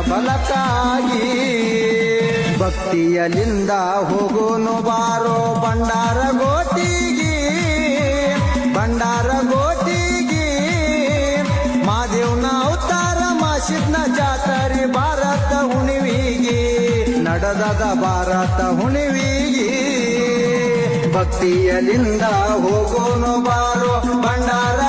ಫಲಕ್ಕಾಗಿ ಭಕ್ತಿಯಲಿಂದ ಹೋಗೋನು ಬಾರೋ ಭಂಡಾರ ಗೋಟಿಗಿ ಭಂಡಾರ ಗೋಟಿಗಿ ಮಾದೇವ್ನ ಅವತಾರ ಮಾಸಿದ್ನ ಜಾತರಿ ಭಾರತ ಹುಣಿವಿಗಿ ನಡೆದದ ಭಾರತ ಹುಣಿವಿಗಿ ಭಕ್ತಿಯಲಿಂದ ಹೋಗೋನು ಬಾರೋ ಭಂಡಾರ